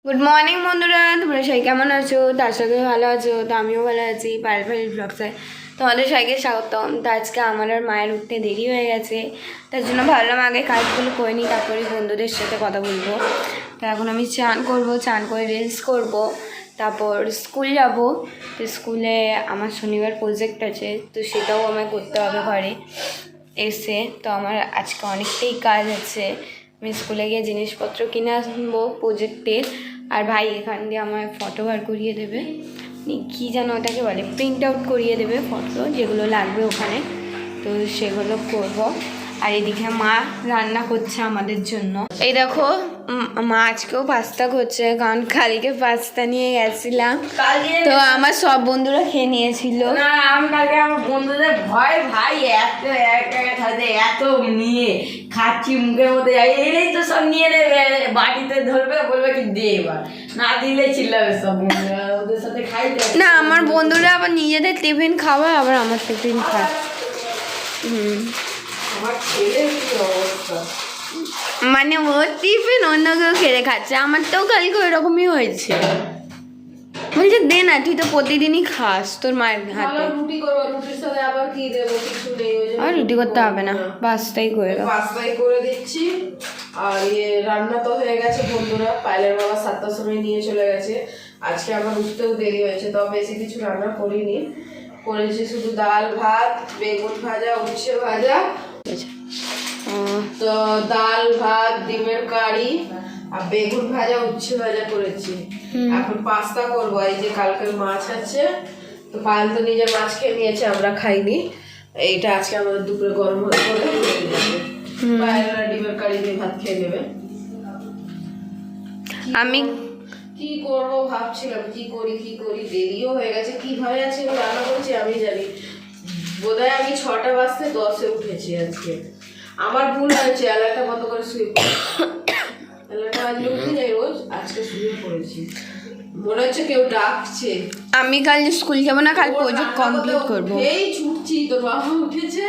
Good morning বন্ধুরা, তোমরা সবাই কেমন আছো? তার সাথে ভালো আছো তো আমিও ভালো আছি। পায়েল ব্লগসে তোমাদের সবাইকে স্বাগতম। তো আজকে আমার আর মায়ের উঠতে দেরি হয়ে গেছে, তার জন্য ভাবলাম আগে কাজগুলো করে নিই, তারপরে বন্ধুদের সাথে কথা বলবো। তো এখন আমি চান করবো, চান করে রিলস করব, তারপর স্কুল যাব। তো স্কুলে আমার শনিবার প্রজেক্ট আছে, তো সেটাও আমায় করতে হবে ঘরে এসে। তো আমার আজকে অনেকটাই কাজ আছে। আমি স্কুলে গিয়ে জিনিসপত্র কিনে আনবো প্রজেক্টের, আর ভাই এখান দিয়ে আমায় ফটো বার করিয়ে দেবে, কী যেন ওটাকে বলে, প্রিন্ট আউট করিয়ে দেবে ফটো যেগুলো লাগবে ওখানে। তো সেগুলো করব। আর এদিকে মা রান্না করছে আমাদের জন্য। এই দেখো, মা আজকেও পাস্তা করছে, কারণ কালকে পাস্তা নিয়ে গেছিলাম, তো আমার সব বন্ধুরা খেয়ে নিয়েছিল। না, আমি কালকে আমার বন্ধুদের ভয় ভাই এত নিয়ে খাচ্ছি, মুখের মধ্যে এলেই তো সব নিয়ে নেবে, বাটিতে ধরবে, বলবে কি দে, এবার না দিলে চিল্লাবে সব বন্ধুরা, ওদের সাথে খাইতে না, আমার বন্ধুরা আবার নিজেদের টিফিন খাওয়ায়, আবার আমার টিফিন খায়। আমার ছেলের কি অবস্থা, মানে ওর টিফিন অন্য কেউ খেয়ে খাচ্ছে। আমার তো কালকে ওইরকমই হয়েছে, বলছে দে না, তুই তো প্রতিদিনই খাস তোর মায়ের হাতে। রুটি করবো, রুটির সাথে আবার কি দেবো, কিছু নেই। আর রুটি করতে হবে না, পাস্তাই করে দাও। পাস্তাই করে দিচ্ছি। আর রান্না তো হয়ে গেছে বন্ধুরা, পায়েলের বাবা 7টার সময় নিয়ে চলে গেছে। আজকে আমার উঠতেও দেরি হয়েছে, তো বেশি কিছু রান্না করিনি, করেছি শুধু ডাল ভাত, বেগুন ভাজা, উচ্ছে ভাজা। তো ডাল ভাত, ডিমের কারি আর বেগুন ভাজা, উচ্ছে ভাজা করেছি। এখন পাস্তা করবো। এই যে কালকের মাছ আছে, তো পায়েল তো নিজের মাছ খেয়ে নিয়েছে, আমরা খাইনি। এইটা আজকে আমাদের দুপুরে গরম হয়ে পড়ে পায়েলরা ডিমের কারি দিয়ে ভাত খেয়ে নেবে। আমি কি করবো ভাবছিলাম, কি করি, দেরিও হয়ে গেছে। কিভাবে আজকে রান্না করছি আমি জানি। বোধহয় আমি 6টা বাজতে 10-এ উঠেছি আজকে। আমার ভুল হয়েছে, অ্যালার্মটা বন্ধ করে শুয়ে পড়েছি। অ্যালার্মটা বাজলে উঠে যাই রোজ, আজকে শুয়ে পড়েছি, মনে হচ্ছে কেউ ডাকছে। আমি কাল স্কুল যাবো না, কাল প্রজেক্ট কমপ্লিট করবো। এই ছুটছি, তোর বাবা উঠেছে,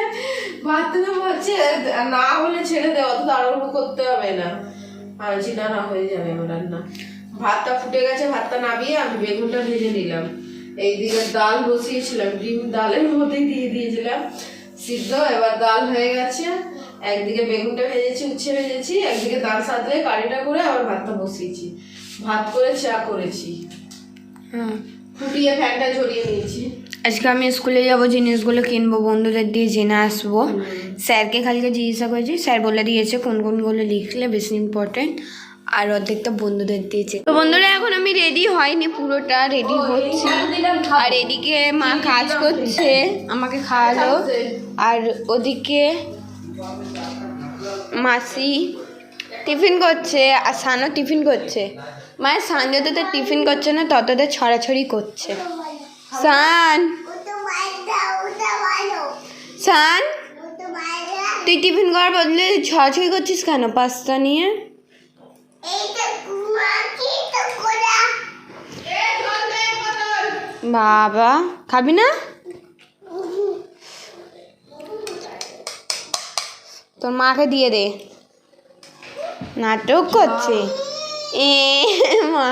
বাথরুমে বলছে না হলে ছেড়ে দে, অত তাড়াহুড়ো করতে হবে না। বলছি না হয়ে যাবে আমার রান্না। ভাতটা ফুটে গেছে, ভাতটা নামিয়ে আমি বেগুনটা ভেজে নিলাম। এইদিকে ডাল বসিয়েছিলাম, ডিম ডালের মধ্যেই দিয়ে দিয়েছিলাম সিদ্ধ। এবার ডাল হয়ে গেছে, একদিকে বেগুনটা ভেজেছি, উচ্ছে ভেজেছি, একদিকে ডাল সাঁতলে কারিটা করে আবার ভাতটা বসিয়েছি। ভাত করে চা করেছি, ফুটিয়ে ফ্যানটা ঝরিয়ে নিয়েছি। আজকে আমি স্কুলে যাবো, জিনিসগুলো কিনবো, বন্ধুদের দিয়ে জেনে আসবো। স্যারকে কালকে জিজ্ঞাসা করেছি, স্যার বলে দিয়েছে কোনগুলো লিখলে বেশি ইম্পর্টেন্ট, আর অর্ধেকটা বন্ধুদের দিয়েছে। তো বন্ধুরা, এখন আমি রেডি হয়নি, পুরোটা রেডি হচ্ছি। আর এদিকে মা কাজ করছে, আমাকে খাওয়ালো। আর ওদিকে মাসি টিফিন করছে, আর সানও টিফিন করছে। মায়ের সান যতদের টিফিন করছে না, ততদের ছড়াছড়ি করছে। সান সান, তুই টিফিন করার বদলে ছড়াছড়ি করছিস কেন পাস্তা নিয়ে? বাবা, খাবি না? তোর মাকে দিয়ে দে, নাটক করছে। এ মা,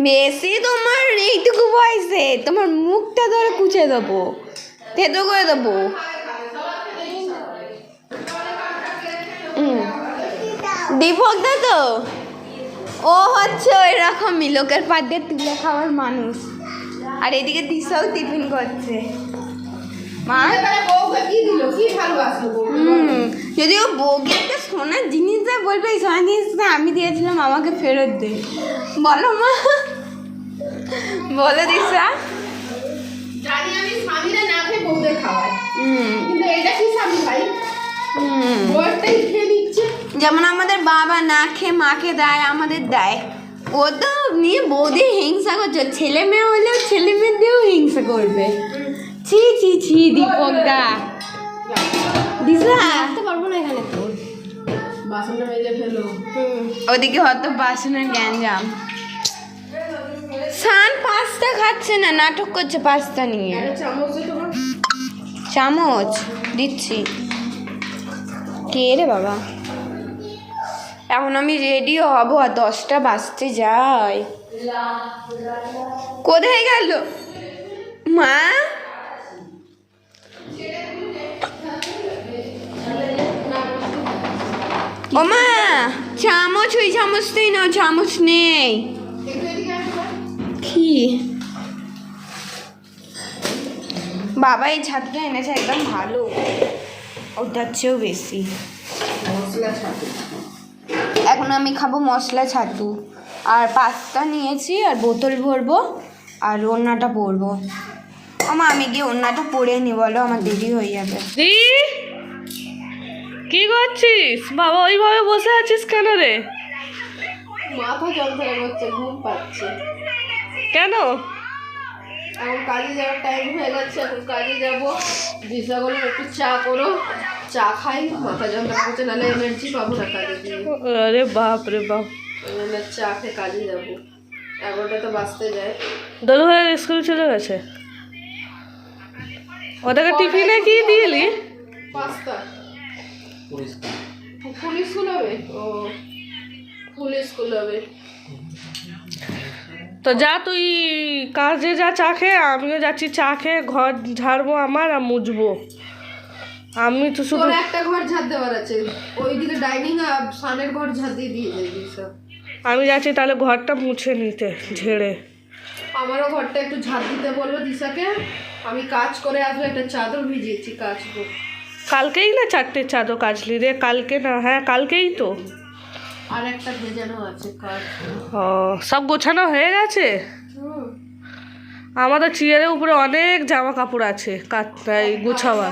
বেশি তোমার এইটুকু বয়সে তোমার মুখটা ধরে কুচে দেবো, থেতো করে দেবো। দীপকদা তো ও হচ্ছে ওই রকমই লোকের পাত দিয়ে তুলে খাওয়ার মানুষ। আর এদিকে দিশাও টিফিন করছে। মা যদি ও বউকে একটা সোনার জিনিস দেয়, বলবে এই সোনার জিনিসটা আমি দিয়েছিলাম, আমাকে ফেরত দে। বলো মা, বলো দিশা। জানি আমি স্বামীরা না খেয়ে বউদের খাওয়াই, কিন্তু এটা কি স্বামী ভাই, বউটাই খেয়ে নিচ্ছে। যেমন আমাদের বাবা না খেয়ে মাকে দেয়, আমাদের দেয়। ও তো নিয়ে বৌদি হিংসা করছে, ছেলে মেয়ে হলেও ছেলে মেয়ে দিয়েও হিংসা করবে। ছি ছি ছি, দীপকদা। দিশা আসতে পারবো না এখানে, তোর বাসনটা মেজে ফেলো। ওদিকে হয়তো বাসনের গ্যাঞ্জাম। সান পাস্তা খাচ্ছে না, নাটক করছে পাস্তা নিয়ে। চামচ দিচ্ছি। কে রে বাবা? এখন আমি রেডিও হব আর 10টা বাজতে যায়। কোথায় গেল মা? ও মা, চামচ, ওই চামচটাই নাও, চামচ নেই। কি বাবা এই ছাতুটা এনেছে, একদম ভালো, ওটার চেয়েও বেশি। মশলা ছাতু। এখন আমি খাবো মশলা ছাতু, আর পাস্তা নিয়েছি, আর বোতল ভরবো, আর ওড়নাটা পরবো। আমা আমি গিয়ে ওড়নাটা পরে নি, বলো আমার দেরি হয়ে যাবে। কি করছিস বাবা? ওইভাবে বসে আছিস কেন রে? মাথা যন্ত্রণা করছে, ঘুম পাচ্ছে। কেন? এখন কাজে যাওয়ার টাইম হয়ে গেছে, এখন কাজে যাবো। দিশা বললো একটু চা করো, চা খাই, মাথা যন্ত্রণা করছে, নাহলে এনার্জি পাবো না কাজে গিয়ে। আরে বাপ রে বাপ। চা খেয়ে কাজে যাবো, 11টা তো বাজতে যায়। দোল ভাই স্কুল চলে গেছে। ওদেরকে টিফিনে কি দিলি? পাস্তা। ফুল স্কুল হবে? ও ফুল স্কুল হবে। তো যা তুই কাজে যা, চা খেয়ে, আমিও যাচ্ছি চা খেয়ে ঘর ঝাড়বো আমার, আর মুছবো। আমি তো শুধু তোর একটা ঘর ঝাড় দেওয়ার আছে, ওইদিকে ডাইনিং আর সানের ঘর ঝাড় দিয়ে দিয়ে যাবি সব। আমি যাচ্ছি তাহলে ঘরটা মুছে নিতে, ঝেড়ে। আমারও ঘরটা একটু ঝাড় দিতে বলবো দিশাকে। আমি কাজ করে আসবো, একটা চাদর ভিজিয়েছি কাচবো। কালকেই না 4টে চাদর কাচলি রে? কালকে না? হ্যাঁ কালকেই তো। আর একটা ভেজানো আছে কাজ। ও, সব গোছানো হয়ে গেছে? আমাদের চেয়ারের উপরে অনেক জামা কাপড় আছে কাটাই গুছাওয়া।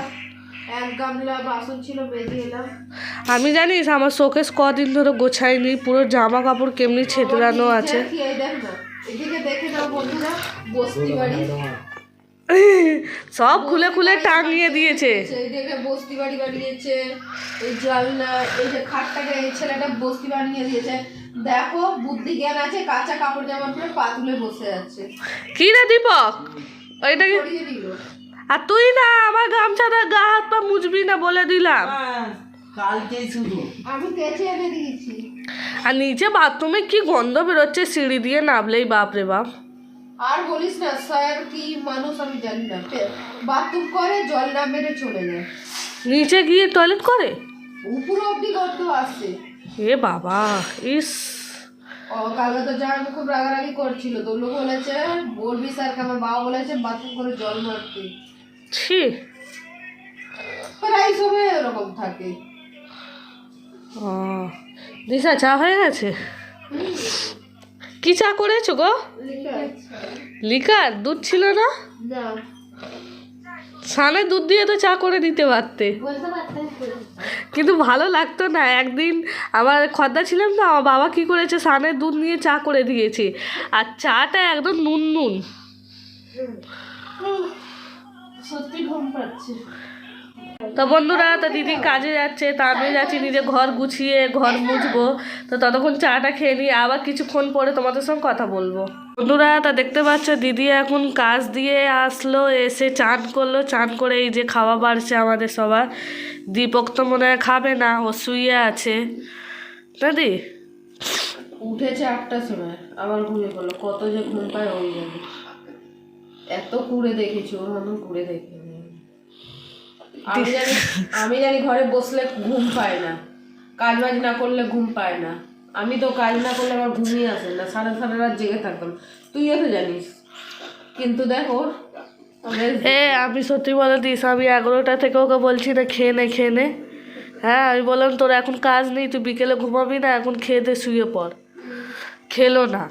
এক গামলা বাসন ছিল, বেজে এলাম। আমি জানিস আমার শোকেস কদিন ধরে গোছাইনি, পুরো জামা কাপড় কেমনি ছেতরানো আছে। এই দেখ না, এদিকে দেখে নাও বন্ধুরা, বস্তি বাড়ি সব খুলে খুলে টাঙিয়ে দিয়েছে। এইদিকে বস্তি বাড়ি বানিয়েছে। এই জানলা, এই যে খাটটাকে এই ছেলেটা বস্তি বানিয়ে দিয়েছে। দেখো বুদ্ধি জ্ঞান আছে, কাঁচা কাপড় জামা পরে পা তুলে বসে আছে। কি রে দীপক, ওইটা কি? সরিয়ে দিল। আর তুই না আমার গামছাটা গা হাত পা মুছবি না বলে দিলাম। আমি কেচে এনে দিয়েছি। আর নিচে বাথরুমে কি গন্ধ বেরোচ্ছে সিঁড়ি দিয়ে নামলেই, বাপ রে বাপ। আর বলিস না, স্যার কি মানুষ আমি জানি না, বাথরুম করে জল না মেরে চলে যায়, নিচে গিয়ে টয়লেট করে, উপর অব্দি গন্ধ আসছে। এ বাবা, ইস। ও কালকে তো যার খুব রাগারাগি করছিল, তো লোক বলেছে বলবি স্যারকে, আমার বাবা বলেছে বাথরুম করে জল মারতে। ছি। প্রায় সময় এরকম থাকে। ও দিশা, চা হয়ে গেছে? কি চা করেছো গো? লিকার? দুধ ছিল না? না, সানে দুধ দিয়ে তো চা করে দিতে পারতে, কিন্তু ভালো লাগতো না। একদিন আমার খদ্দা ছিলাম না, আমার বাবা কি করেছে, সানের দুধ নিয়ে চা করে দিয়েছে, আর চাটা একদম নুন নুন। সত্যি ঘুম পাচ্ছে। তো বন্ধুরা, তো দিদি কাজে যাচ্ছে, তা আমি যাচ্ছি নিজে ঘর গুছিয়ে ঘর মুছবো। তো ততক্ষণ চাটা খেয়ে নিই, আবার কিছুক্ষণ পরে তোমাদের সঙ্গে কথা বলবো। বন্ধুরা, তা দেখতে পাচ্ছ দিদি এখন কাজ দিয়ে আসলো, এসে চান করলো, চান করে এই যে খাওয়া বাড়ছে আমাদের সবার। দীপক তো মনে হয় খাবে না, ও শুয়ে আছে। দাদি উঠেছে 8টার সময়, আবার ঘুমিয়ে পড়লো। কত যে ঘুম পায় ওই জানে। এত কুড়ে দেখেছি, ওর মতন কুড়ে দেখিনি। আমি জানি ঘরে বসলে ঘুম পায় না, কাজ বাজ না করলে ঘুম পায় না। আমি তো কাজ না করলে আমার ঘুমই আসে না, সারা সারা রাত জেগে থাকতাম, তুইও তো জানিস। কিন্তু দেখো আমি সত্যি বলে দিস, আমি 11টা থেকে ওকে বলছি না খেয়ে নে খেয়ে নে। হ্যাঁ, আমি বললাম তোর এখন কাজ নেই, তুই বিকেলে ঘুমাবি না, এখন খেয়ে দে শুয়ে পড়। খেলো না,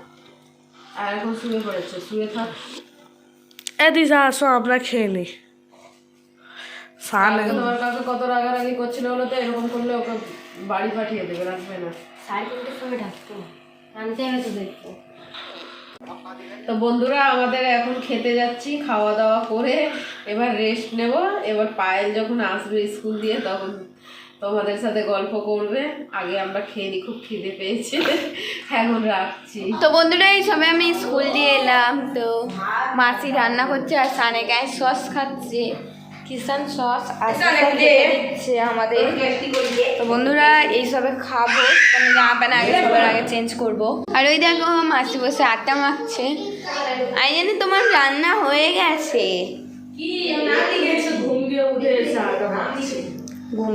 আর এখন শুয়ে পড়েছে, শুয়ে থাক। দিশা আসো আমরা খেয়ে নিই। কালকে তোমার কাছে কত রাগারাগি করছিল বলো তো, এরকম করলে ওকে বাড়ি পাঠিয়ে দেবে, রাখবে না। 3:30 সময় ডাকতো, আনতে হবে তো দেখবো। তো বন্ধুরা, আমাদের এখন খেতে যাচ্ছি, খাওয়া দাওয়া করে এবার রেস্ট নেব। এবার পায়েল যখন আসবে স্কুল দিয়ে, তখন তোমাদের সাথে গল্প করবে। আগে আমরা খেয়ে নিই, খুব খিদে পেয়েছে। এখন রাখছি। তো বন্ধুরা, এই সময় আমি স্কুল দিয়ে এলাম, তো মাসি রান্না করছে আর সানে গায়ে সস খাচ্ছে। কিষান সস আস্তে আস্তে দিচ্ছে আমাদের। তো বন্ধুরা এইসবে খাবো, মানে জামা প্যান্ট আগে সবার আগে চেঞ্জ করবো। আর ওই দেখো মাসি বসে আটা মাখছে। আমি জানি তোমার রান্না হয়ে গেছে। ঘুম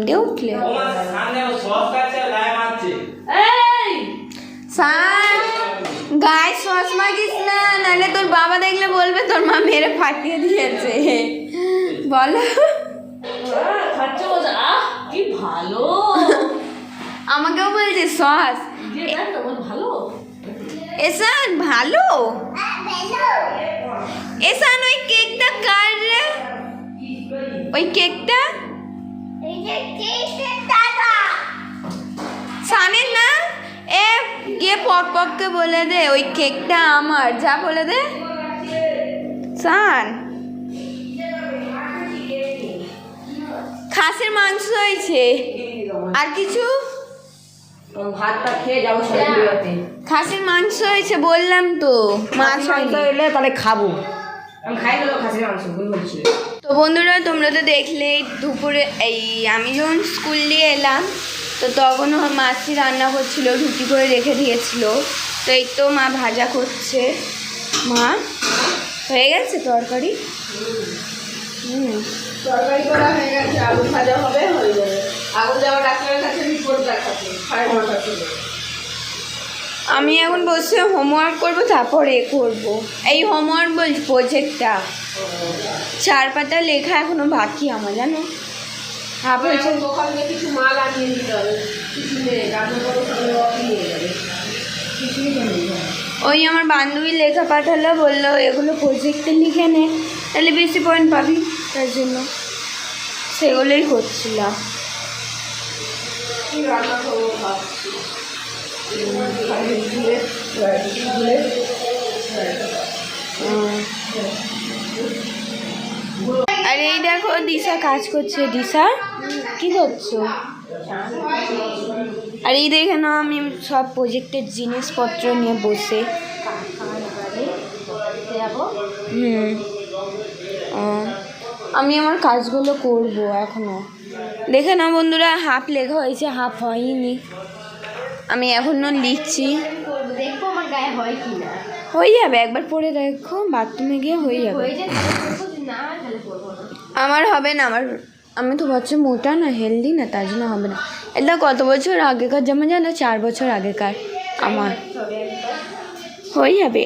দিয়ে উঠলে গায়ে সস মাখিস না, নাহলে তোর বাবা দেখলে বলবে তোর মা মেরে ফাটিয়ে দিয়েছে। বলো কি ভালো, আমাকেও বলছে সস ভালো এসান ভালো। এসান ওই কেকটা কার রে? ওই কেকটা সানের না? এ গিয়ে পককে বলে দে ওই কেকটা আমার, যা বলে দে। সান খাসির মাংস হয়েছে, আর কিছু? ভাতটা খেয়ে যাবো সন্ধ্যে। খাসির মাংস হয়েছে বললাম তো, মাছ মাংস এলে তাহলে খাবো। আমি খাই গেলো খাসির মাংস বলছি। তো বন্ধুরা তোমরা তো দেখলেই দুপুরে এই আমি যখন স্কুল দিয়ে এলাম তো তখন মাছি রান্না করছিল, রুটি করে রেখে দিয়েছিল। তো এই তো মা ভাজা করছে। মা হয়ে গেছে তরকারি? তরকারি করা হয়ে গেছে, আলু ভাজা হবে, হয়ে যাবে। আগুন যাওয়া ডাক্তারের কাছে রিপোর্ট দেখাচ্ছে 9:30 থেকে। আমি এখন বসে হোমওয়ার্ক করবো, তারপরে করবো এই হোমওয়ার্ক বলছি প্রজেক্টটা 4 পাতা লেখা এখনো বাকি আমার, জানো। আবার এখন দোকান থেকে কিছু মাল আনিয়ে দিতে হবে, কিছু নেই রান্না করে সঙ্গে অফি নিয়ে যাবে, কিছুই তো নেই। ওই আমার বান্ধবী লেখা পাঠালো, বললো এগুলো প্রজেক্টে লিখে নে, তাহলে বেশি পয়েন্ট পাবি, তার জন্য সেগুলোই করছিলাম। কি রান্না করবো ভাবছি। আর এই দেখো দিশা কাজ করছে। দিশা কি করছো? আর এই দেখে না আমি সব প্রজেক্টের জিনিসপত্র নিয়ে বসে। আমি আমার কাজগুলো করব এখনো। দেখে না বন্ধুরা, হাফ লেখা হয়েছে, হাফ হয়নি। আমি এখনো লিখছি, দেখবো আমার গায়ে হয় কি না। হয়ে যাবে, একবার পরে দেখো বাথরুমে গিয়ে হয়ে যাবে। হয়ে যায় না তাহলে করবো না। আমার হবে না, আমি তো হচ্ছে মোটা না, হেলদি না, তার জন্য হবে না। এটা কত বছর আগেকার জামা জানো? 4 বছর আগেকার আমার। হয়ে যাবে।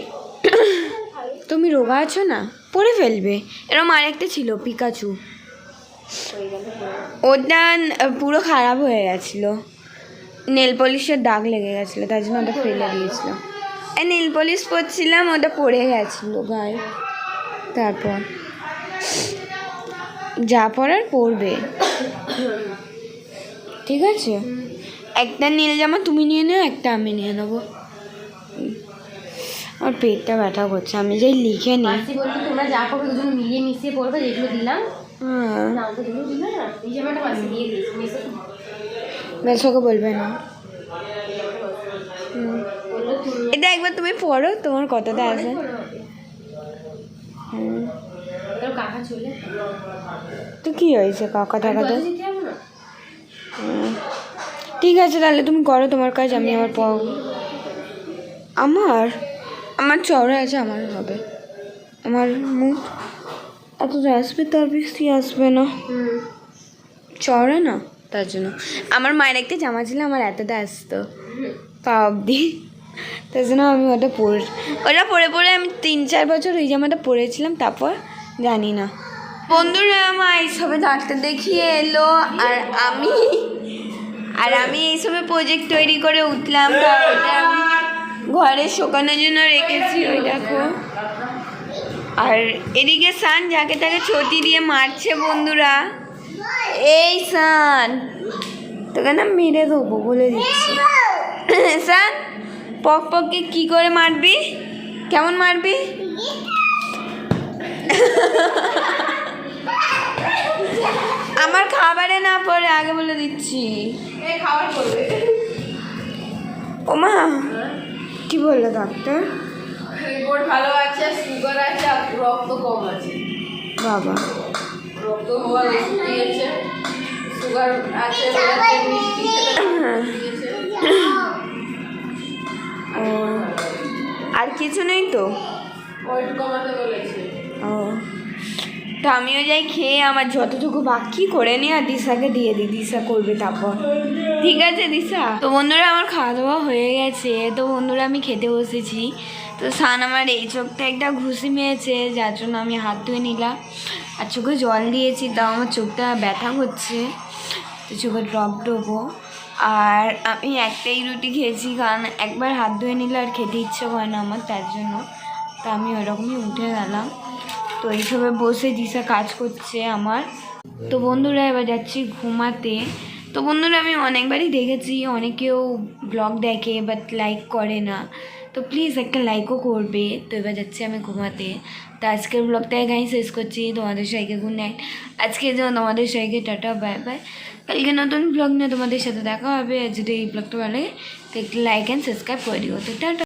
তুমি রোগা আছো না, পরে ফেলবে। এরকম আরেকটা ছিল পিকাচু, ওটা পুরো খারাপ হয়ে গেছিলো, নেল পলিশের দাগ লেগে গেছিলো, তার জন্য ওটা ফেলে দিয়েছিল। এই নেল পলিশ পরছিলাম, ওটা পড়ে গেছিলো গায়ে। তারপর যা পরার পরবে, ঠিক আছে? একটা নীল জামা তুমি নিয়ে নাও, একটা আমি নিয়ে নেবো। আমার পেটটা ব্যথা করছে, আমি যাই লিখে নিই। মাসি বললো তোমরা যা করবে দুজন মিলিয়ে মিশিয়ে পড়বে, যেগুলো দিলাম না ওটা যেগুলো দিলে না এই জামাটা মাসি দিয়ে দিয়েছি মিশে বেশকে বলবে না। বললো তুমি এটা একবার তুমি পড়ো, তোমার কতটা আছে। তোর কাকা চলে তো কি হয়েছে কাকা টাকাতে? যেতে হবে না। ঠিক আছে তাহলে তুমি করো তোমার কাজ, আমি আবার আমার চওড়া আছে, আমার হবে। আমার মুখ এত আসবে, তার বেশি আসবে না, চওড়া না, তার জন্য। আমার মায়ের একটা জামা ছিল, আমার এতটা আসতো পা অব্দি, তার জন্য আমি ওটা পরে আমি 3-4 বছর ওই জামাটা পরেছিলাম, তারপর জানি না। বন্ধুরা মা এইসবে ডাক্তার দেখিয়ে এলো, আর আমি এইসবে প্রজেক্ট তৈরি করে উঠলাম। তো ওটা আমি ঘরে শুকানোর জন্য রেখেছি, ওই দেখো। আর এদিকে সান যাকে তাকে ছটি দিয়ে মারছে বন্ধুরা। এই সান, তোকে না মেরে দেবো বলে দিচ্ছি। সান পককে কি করে মারবি, কেমন মারবি? আমার খাবারে না পড়ে, আগে বলে দিচ্ছি। খাবার করবে ও মা কি বললো ডাক্তার? রিপোর্ট ভালো আছে, সুগার আছে, আর রক্ত কম আছে। বাবা রক্ত হওয়ার ওষুধ দিয়েছে, সুগার আছে বলেছে, মিষ্টি খেতে দিয়েছে। ও আর কিছু নেই তো? ওয়েট কমাতে বলেছে। ও তো আমিও যাই খেয়ে আমার যতটুকু বাকি করে নিই আর দিশাকে দিয়ে দিই, দিশা করবে তারপর। ঠিক আছে দিশা? তো বন্ধুরা আমার খাওয়া দাওয়া হয়ে গেছে। তো বন্ধুরা আমি খেতে বসেছি। তো সান আমার এই চোখটা একটা ঘুষি মেরেছে, যার জন্য আমি হাত ধুয়ে নিলাম আর চোখে জল দিয়েছি, তাও আমার চোখটা ব্যথা করছে, তো চোখে ড্রপ দেবো। আর আমি একটাই রুটি খেয়েছি, কারণ একবার হাত ধুয়ে নিলে আর খেতে ইচ্ছে করে না আমার, তার জন্য। তো আমি ওরকমই উঠে গেলাম। তো এইসবে বসে দিশা কাজ করছে আমার। তো বন্ধুরা এবার যাচ্ছি ঘুমাতে। তো বন্ধুরা আমি অনেকবারই দেখেছি অনেকেও ব্লগ দেখে বাট লাইক করে না, তো প্লিজ একটা লাইকও করবে। তো এবার যাচ্ছি আমি ঘুমাতে। তো আজকের ব্লগটা এখানেই শেষ করছি। তোমাদের সবাইকে গুড নাইট। আজকে যে তোমাদের সবাইকে টাটা বাই বাই। কালকে নতুন ব্লগ নিয়ে তোমাদের সাথে দেখা হবে। আর যদি এই ব্লগটা ভালো লাগে তো একটা লাইক অ্যান্ড সাবস্ক্রাইব করে দিও। তো টাটা।